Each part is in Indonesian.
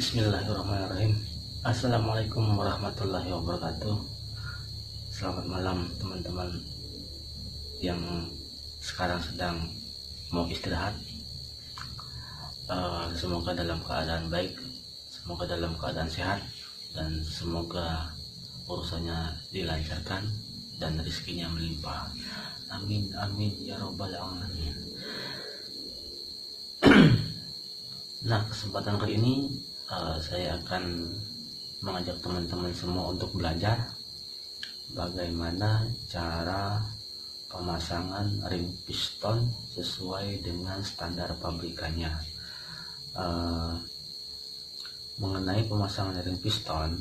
Bismillahirrahmanirrahim. Assalamualaikum warahmatullahi wabarakatuh. Selamat malam teman-teman yang sekarang sedang mau istirahat. Semoga dalam keadaan baik, semoga dalam keadaan sehat, dan semoga urusannya dilancarkan dan rezekinya melimpah. Amin amin ya robbal alamin. Nah, kesempatan kali ini saya akan mengajak teman-teman semua untuk belajar bagaimana cara pemasangan ring piston sesuai dengan standar pabrikannya. Mengenai pemasangan ring piston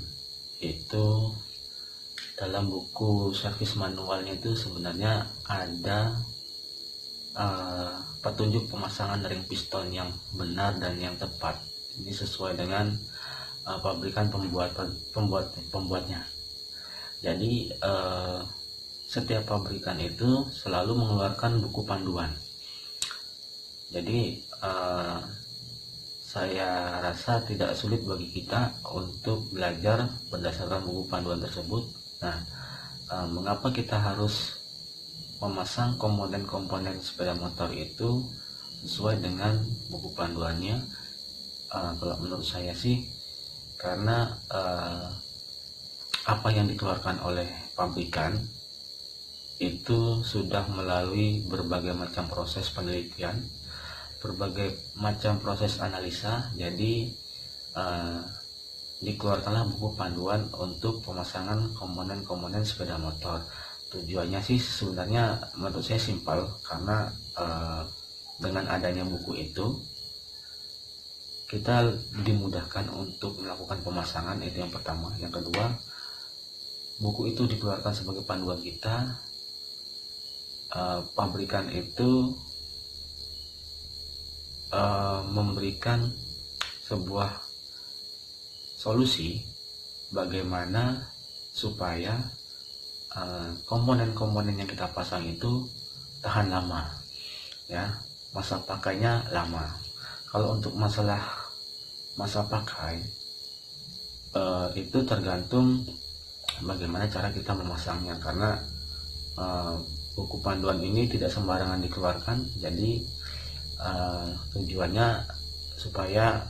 itu dalam buku servis manualnya itu sebenarnya ada petunjuk pemasangan ring piston yang benar dan yang tepat. Ini sesuai dengan pabrikan pembuatnya. Jadi setiap pabrikan itu selalu mengeluarkan buku panduan. Jadi saya rasa tidak sulit bagi kita untuk belajar berdasarkan buku panduan tersebut. Nah, mengapa kita harus memasang komponen-komponen sepeda motor itu sesuai dengan buku panduannya? Kalau menurut saya sih karena apa yang dikeluarkan oleh pabrikan itu sudah melalui berbagai macam proses penelitian, berbagai macam proses analisa. Jadi dikeluarkanlah buku panduan untuk pemasangan komponen-komponen sepeda motor. Tujuannya sih sebenarnya menurut saya simpel, karena dengan adanya buku itu kita dimudahkan untuk melakukan pemasangan. Itu yang pertama. Yang kedua, buku itu dikeluarkan sebagai panduan kita. Pabrikan itu memberikan sebuah solusi bagaimana supaya komponen-komponen yang kita pasang itu tahan lama, ya, masa pakainya lama. Kalau untuk masalah masa pakai itu tergantung bagaimana cara kita memasangnya, karena buku panduan ini tidak sembarangan dikeluarkan. Jadi tujuannya supaya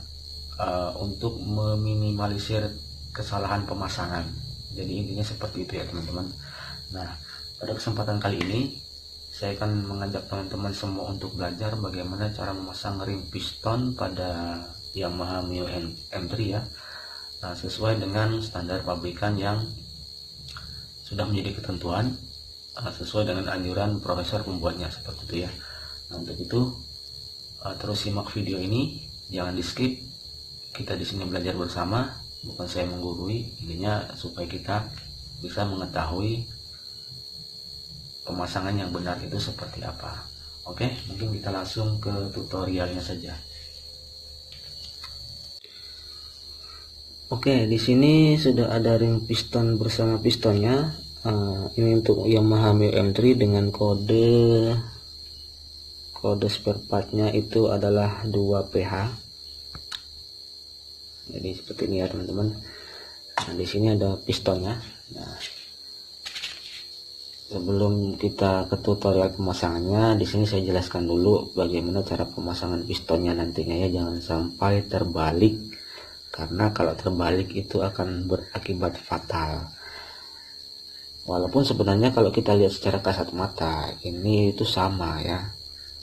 untuk meminimalisir kesalahan pemasangan. Jadi intinya seperti itu ya teman-teman. Nah, pada kesempatan kali ini saya akan mengajak teman-teman semua untuk belajar bagaimana cara memasang ring piston pada Yamaha Mio M3 ya, sesuai dengan standar pabrikan yang sudah menjadi ketentuan, sesuai dengan anjuran profesor pembuatnya, seperti itu ya. Nah, untuk itu terus simak video ini, jangan di skip. Kita di sini belajar bersama, bukan saya menggurui. Intinya supaya kita bisa mengetahui pemasangan yang benar itu seperti apa. Oke, mungkin kita langsung ke tutorialnya saja. Oke, di sini sudah ada ring piston bersama pistonnya. Ini untuk Yamaha Mio M3 dengan kode spare partnya itu adalah 2PH. Jadi seperti ini ya teman-teman. Nah, di sini ada pistonnya. Nah, sebelum kita ke tutorial pemasangannya, di sini saya jelaskan dulu bagaimana cara pemasangan pistonnya nantinya ya. Jangan sampai terbalik, karena kalau terbalik itu akan berakibat fatal. Walaupun sebenarnya kalau kita lihat secara kasat mata, ini itu sama ya,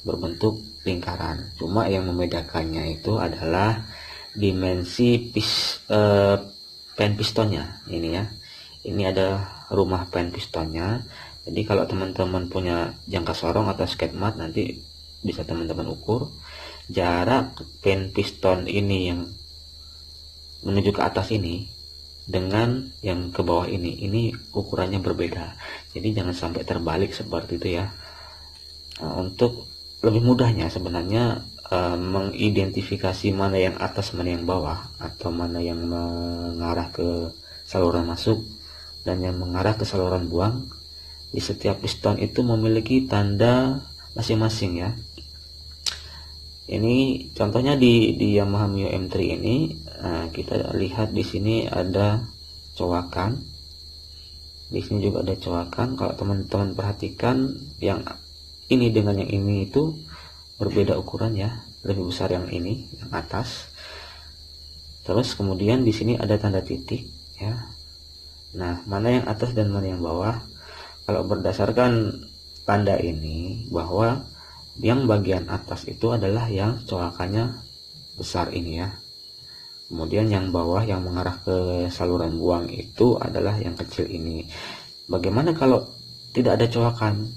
berbentuk lingkaran. Cuma yang membedakannya itu adalah dimensi pen pistonnya ini ya. Ini ada rumah pen pistonnya. Jadi kalau teman-teman punya jangka sorong atau sketmat, nanti bisa teman-teman ukur jarak pen piston ini yang menuju ke atas ini dengan yang ke bawah ini ukurannya berbeda. Jadi jangan sampai terbalik seperti itu ya. Nah, untuk lebih mudahnya sebenarnya mengidentifikasi mana yang atas mana yang bawah, atau mana yang mengarah ke saluran masuk dan yang mengarah ke saluran buang, di setiap piston itu memiliki tanda masing-masing ya. Ini contohnya di Yamaha Mio M3 ini, kita lihat di sini ada coakan, di sini juga ada coakan. Kalau teman-teman perhatikan, yang ini dengan yang ini itu berbeda ukuran ya, lebih besar yang ini, yang atas. Terus kemudian di sini ada tanda titik ya. Nah, mana yang atas dan mana yang bawah? Kalau berdasarkan tanda ini, bahwa yang bagian atas itu adalah yang coakannya besar ini ya. Kemudian yang bawah yang mengarah ke saluran buang itu adalah yang kecil ini. Bagaimana kalau tidak ada coakan?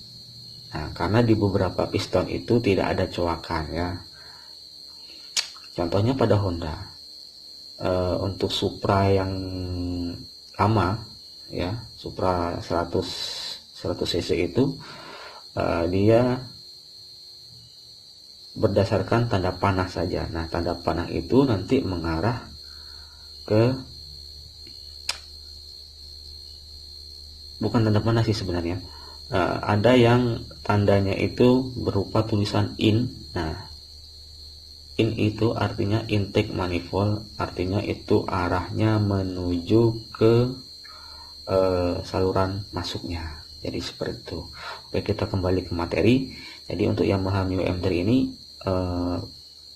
Nah, karena di beberapa piston itu tidak ada coakan ya. Contohnya pada Honda. Untuk Supra yang lama ya, Supra 100 cc itu dia berdasarkan tanda panah saja. Nah, tanda panah itu nanti mengarah ke, bukan tanda panah sih sebenarnya, ada yang tandanya itu berupa tulisan in. Nah, in itu artinya intake manifold, artinya itu arahnya menuju ke saluran masuknya. Jadi seperti itu. Oke, kita kembali ke materi. Jadi untuk Yamaha Mio M3 ini,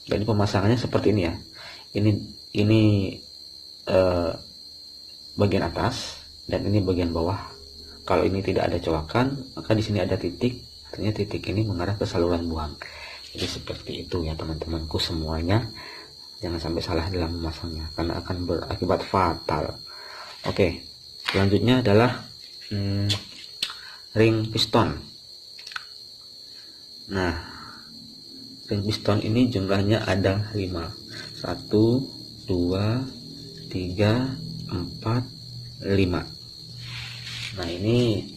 jadi pemasangannya seperti ini ya. Ini bagian atas dan ini bagian bawah. Kalau ini tidak ada coakan, maka di sini ada titik, artinya titik ini mengarah ke saluran buang. Jadi seperti itu ya teman-temanku semuanya. Jangan sampai salah dalam memasangnya, karena akan berakibat fatal. Oke, selanjutnya adalah ring piston. Nah, ring piston ini jumlahnya ada 5. 1, 2, 3, 4, 5. Nah, ini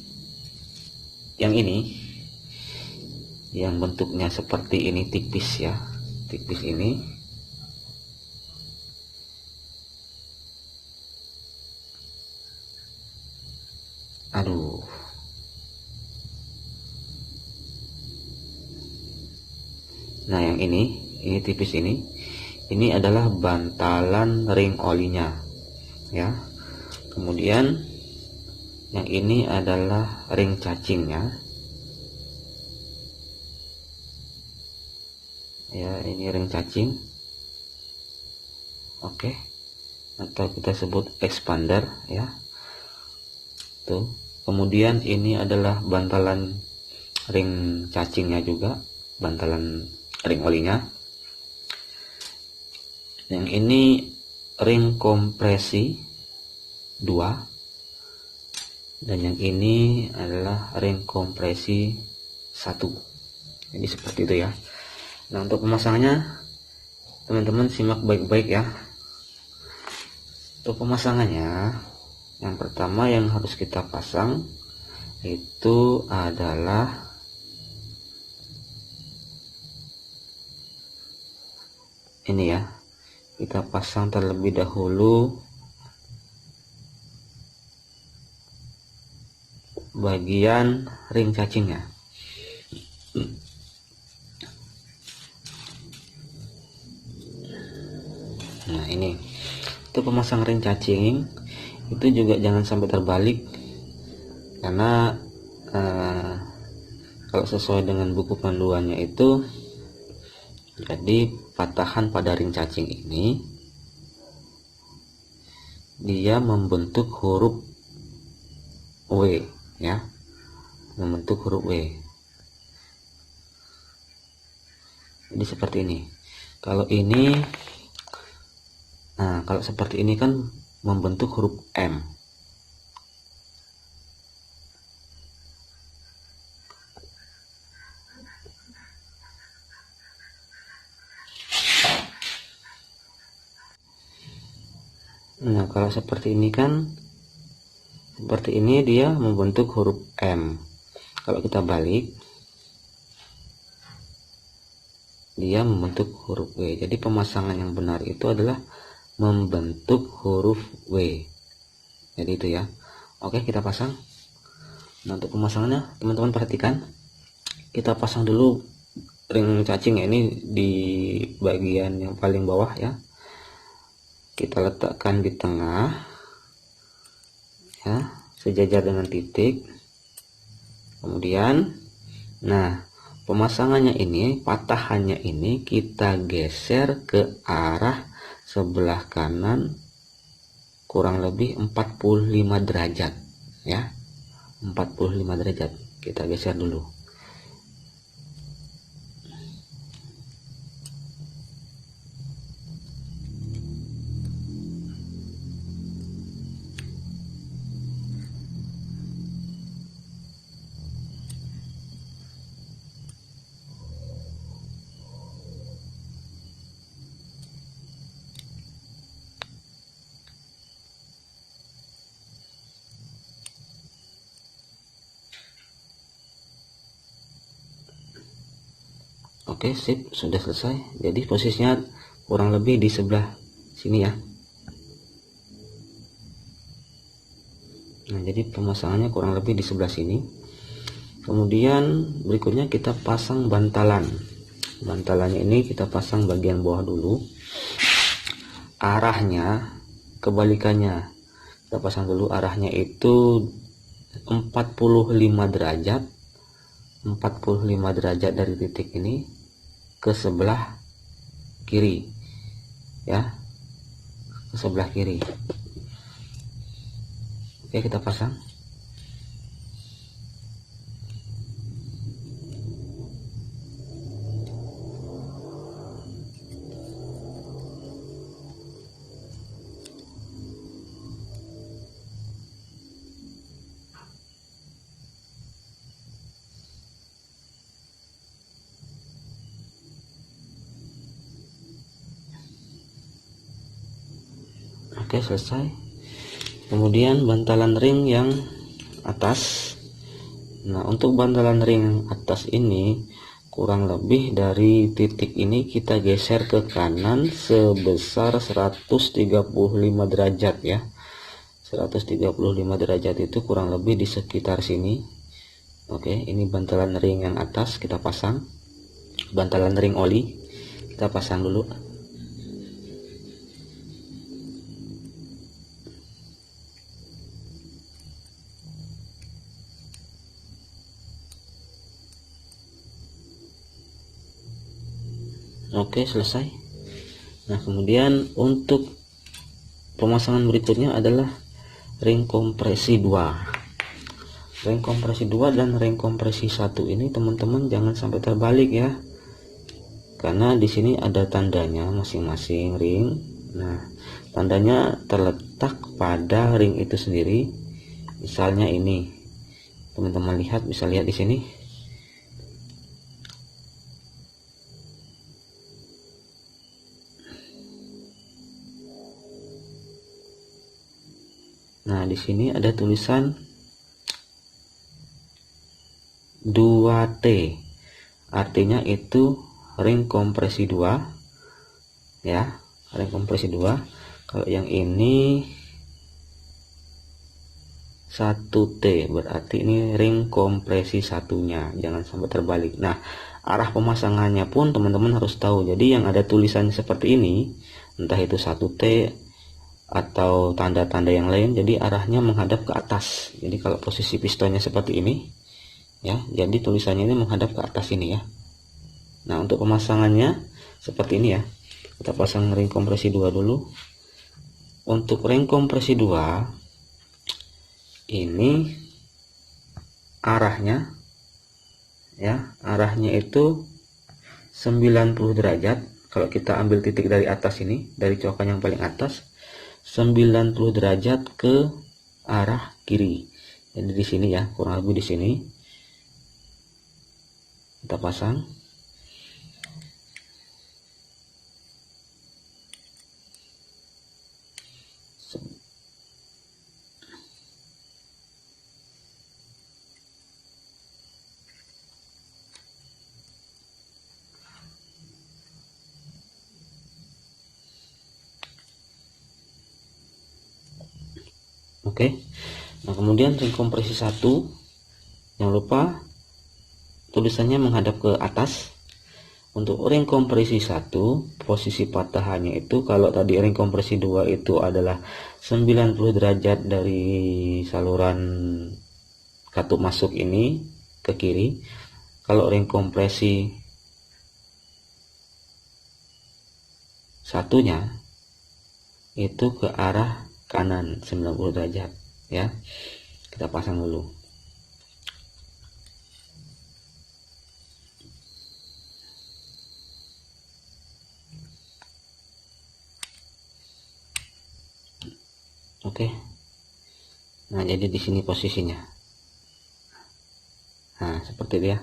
yang bentuknya seperti ini, tipis ya, tipis ini. Aduh. Nah, yang ini tipis ini adalah bantalan ring olinya ya. Kemudian yang ini adalah ring cacingnya ya, ini ring cacing. Oke, atau kita sebut expander ya. Tuh. Kemudian ini adalah bantalan ring cacingnya juga, bantalan ring olinya. Yang ini ring kompresi 2, dan yang ini adalah ring kompresi 1. Jadi seperti itu ya. Nah, untuk pemasangannya teman-teman simak baik-baik ya. Untuk pemasangannya, yang pertama yang harus kita pasang itu adalah ini ya. Kita pasang terlebih dahulu bagian ring cacingnya. Nah, ini untuk pemasang ring cacing itu juga jangan sampai terbalik, karena kalau sesuai dengan buku panduannya itu, jadi patahan pada ring cacing ini dia membentuk huruf W ya, membentuk huruf W. Jadi seperti ini. Kalau ini, nah kalau seperti ini kan membentuk huruf M. Nah, kalau seperti ini kan, seperti ini dia membentuk huruf M. Kalau kita balik, dia membentuk huruf W. Jadi pemasangan yang benar itu adalah membentuk huruf W. Jadi itu ya. Oke, kita pasang. Nah, untuk pemasangannya teman-teman perhatikan, kita pasang dulu ring cacing ini di bagian yang paling bawah ya, kita letakkan di tengah ya, sejajar dengan titik. Kemudian nah pemasangannya ini, patahannya ini kita geser ke arah sebelah kanan kurang lebih 45 derajat ya, 45 derajat kita geser dulu. Oke, sip, sudah selesai. Jadi posisinya kurang lebih di sebelah sini ya. Nah, jadi pemasangannya kurang lebih di sebelah sini. Kemudian berikutnya kita pasang bantalan. Bantalannya ini kita pasang bagian bawah dulu. Arahnya kebalikannya. Kita pasang dulu arahnya itu 45 derajat. 45 derajat dari titik ini ke sebelah kiri ya, ke sebelah kiri. Oke, kita pasang. Oke, selesai. Kemudian bantalan ring yang atas. Nah, untuk bantalan ring atas ini kurang lebih dari titik ini kita geser ke kanan sebesar 135 derajat ya. 135 derajat itu kurang lebih di sekitar sini. Oke, ini bantalan ring yang atas kita pasang. Bantalan ring oli kita pasang dulu. Oke, selesai. Nah, kemudian untuk pemasangan berikutnya adalah ring kompresi 2. Ring kompresi 2 dan ring kompresi 1 ini teman-teman jangan sampai terbalik ya. Karena di sini ada tandanya masing-masing ring. Nah, tandanya terletak pada ring itu sendiri. Misalnya ini. Teman-teman lihat, bisa lihat di sini. Nah, di sini ada tulisan 2T. Artinya itu ring kompresi 2 ya, ring kompresi 2. Kalau yang ini 1T, berarti ini ring kompresi satunya. Jangan sampai terbalik. Nah, arah pemasangannya pun teman-teman harus tahu. Jadi yang ada tulisannya seperti ini, entah itu 1T atau tanda-tanda yang lain, jadi arahnya menghadap ke atas. Jadi kalau posisi pistonnya seperti ini ya, jadi tulisannya ini menghadap ke atas ini ya. Nah, untuk pemasangannya seperti ini ya. Kita pasang ring kompresi 2 dulu. Untuk ring kompresi 2 ini arahnya ya, arahnya itu 90 derajat. Kalau kita ambil titik dari atas ini, dari cokan yang paling atas, 90 derajat ke arah kiri. Jadi di sini ya, kurang lebih di sini. Kita pasang. Oke. Nah, kemudian ring kompresi 1, jangan lupa tulisannya menghadap ke atas. Untuk ring kompresi 1, posisi patahannya itu kalau tadi ring kompresi 2 itu adalah 90 derajat dari saluran katup masuk ini ke kiri. Kalau ring kompresi satunya itu ke arah kanan 90 derajat ya. Kita pasang dulu. Oke. Nah, jadi di sini posisinya. Nah, seperti itu ya.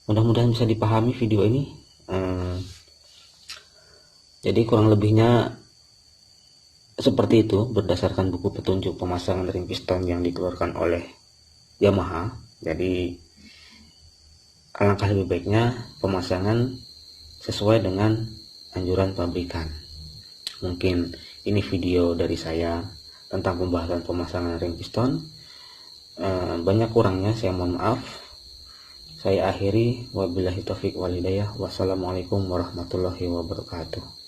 Mudah-mudahan bisa dipahami video ini. Jadi kurang lebihnya seperti itu berdasarkan buku petunjuk pemasangan ring piston yang dikeluarkan oleh Yamaha. Jadi alangkah lebih baiknya pemasangan sesuai dengan anjuran pabrikan. Mungkin ini video dari saya tentang pembahasan pemasangan ring piston. Banyak kurangnya saya mohon maaf. Saya akhiri, wabillahi taufiq wal hidayah. Wassalamualaikum warahmatullahi wabarakatuh.